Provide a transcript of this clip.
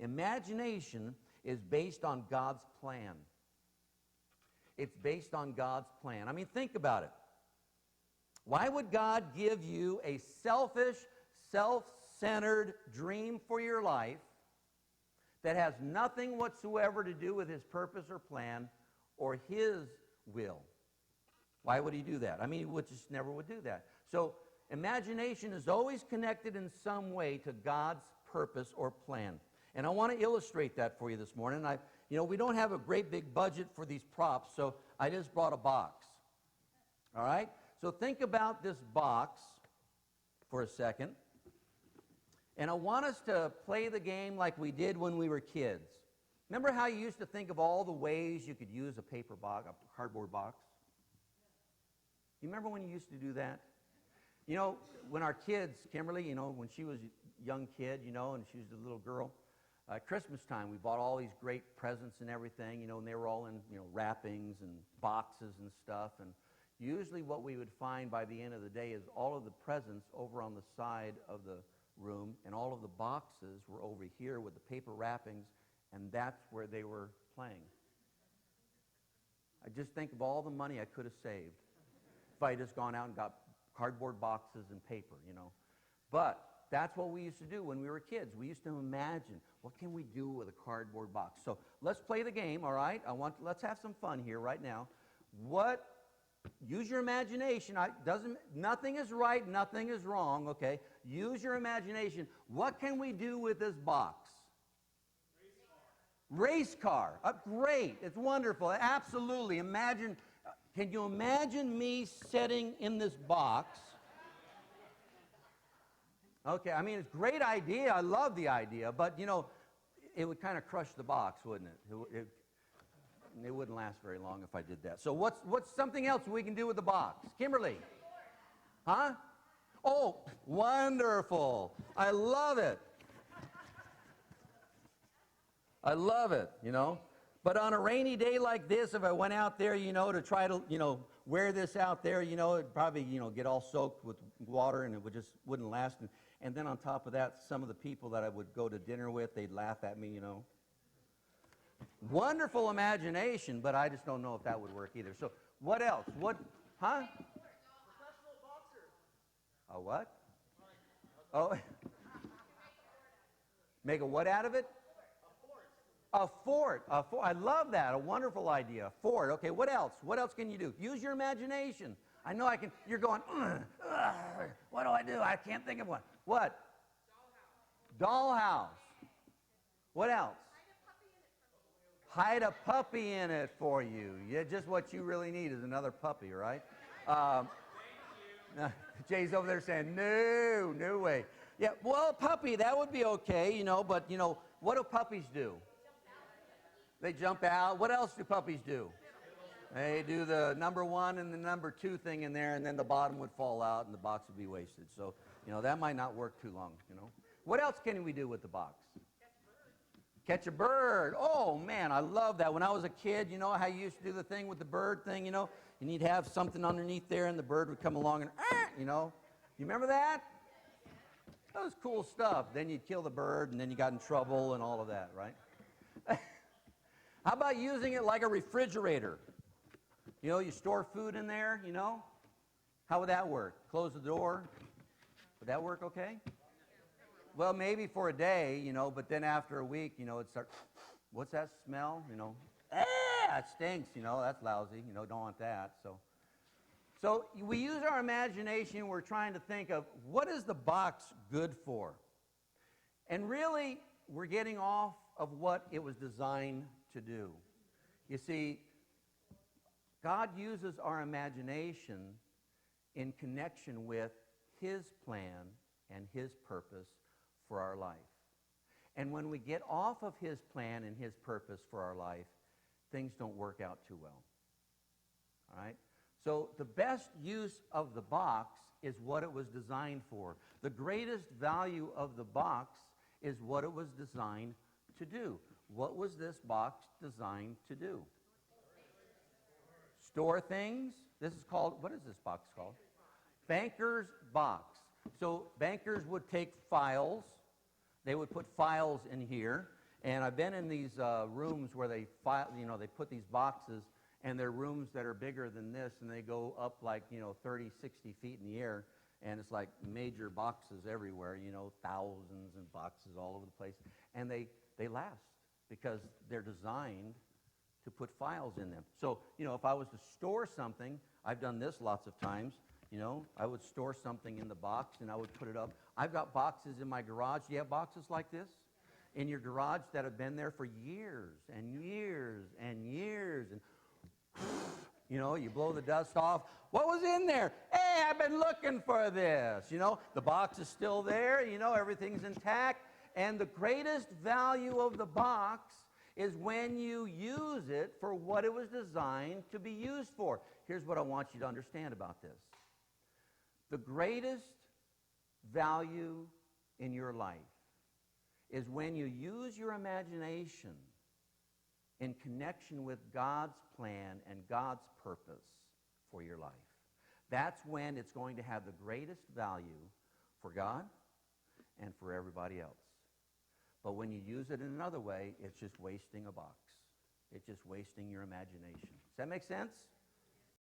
Imagination is based on God's plan. It's based on God's plan. I mean, think about it. Why would God give you a selfish, self-centered dream for your life that has nothing whatsoever to do with His purpose or plan or His will? Why would He do that? I mean, He just never would do that. So, imagination is always connected in some way to God's purpose or plan. And I want to illustrate that for you this morning. We don't have a great big budget for these props, so I just brought a box. All right? So think about this box for a second. And I want us to play the game like we did when we were kids. Remember how you used to think of all the ways you could use a paper box, a cardboard box? You remember when you used to do that? You know, when our kids, Kimberly, when she was a young kid, and she was a little girl, Christmas time, we bought all these great presents and everything, and they were all in, wrappings and boxes and stuff. And usually what we would find by the end of the day is all of the presents over on the side of the room, and all of the boxes were over here with the paper wrappings, and that's where they were playing. I just think of all the money I could have saved if I had just gone out and got cardboard boxes and paper, But that's what we used to do when we were kids. We used to imagine, what can we do with a cardboard box? So let's play the game, all right? Let's have some fun here right now. Use your imagination. Nothing is right, nothing is wrong, okay? Use your imagination. What can we do with this box? Race car. Great. It's wonderful. Absolutely. Can you imagine me sitting in this box? Okay, I mean, it's a great idea. I love the idea, but, it would kind of crush the box, wouldn't it? It wouldn't last very long if I did that. So what's something else we can do with the box? Kimberly? Huh? Oh, wonderful. I love it. I love it, But on a rainy day like this, if I went out there, to try to, wear this out there, it'd probably, get all soaked with water and it wouldn't last. And then on top of that, some of the people that I would go to dinner with, they'd laugh at me, Wonderful imagination, but I just don't know if that would work either. So what else? Huh? Professional boxer. A what? Oh. Make a what out of it? A fort. I love that. A wonderful idea. A fort. Okay, what else? What else can you do? Use your imagination. I know I can. You're going, what do I do? I can't think of one. What? Dollhouse. What else? Hide a puppy in it for you. Yeah, just what you really need is another puppy, right? Jay's over there saying, no way. Yeah, well, a puppy, that would be okay, but, what do puppies do? They jump out. What else do puppies do? They do the number 1 and the number 2 thing in there, and then the bottom would fall out and the box would be wasted. So, that might not work too long, What else can we do with the box? Catch a bird. Oh, man, I love that. When I was a kid, how you used to do the thing with the bird thing, and you'd have something underneath there, and the bird would come along and, You remember that? That was cool stuff. Then you'd kill the bird, and then you got in trouble and all of that, right? How about using it like a refrigerator? You store food in there, How would that work? Close the door. Would that work okay? Well, maybe for a day, but then after a week, it'd start, what's that smell? It stinks, that's lousy, don't want that. So we use our imagination, we're trying to think of what is the box good for? And really, we're getting off of what it was designed to do. You see, God uses our imagination in connection with His plan and His purpose for our life. And when we get off of His plan and His purpose for our life, things don't work out too well. All right? So the best use of the box is what it was designed for. The greatest value of the box is what it was designed to do. What was this box designed to do? Store things. This is called, what is this box called? Banker's box. So bankers would take files. They would put files in here. And I've been in these rooms where they file, they put these boxes, and they're rooms that are bigger than this, and they go up like, 30, 60 feet in the air, and it's like major boxes everywhere, thousands and boxes all over the place. And they last because they're designed to put files in them. So, if I was to store something, I've done this lots of times, I would store something in the box and I would put it up. I've got boxes in my garage. Do you have boxes like this in your garage that have been there for years and years and years? And, you blow the dust off. What was in there? Hey, I've been looking for this. The box is still there. Everything's intact. And the greatest value of the box is when you use it for what it was designed to be used for. Here's what I want you to understand about this. The greatest value in your life is when you use your imagination in connection with God's plan and God's purpose for your life. That's when it's going to have the greatest value for God and for everybody else. But when you use it in another way, it's just wasting a box. It's just wasting your imagination. Does that make sense?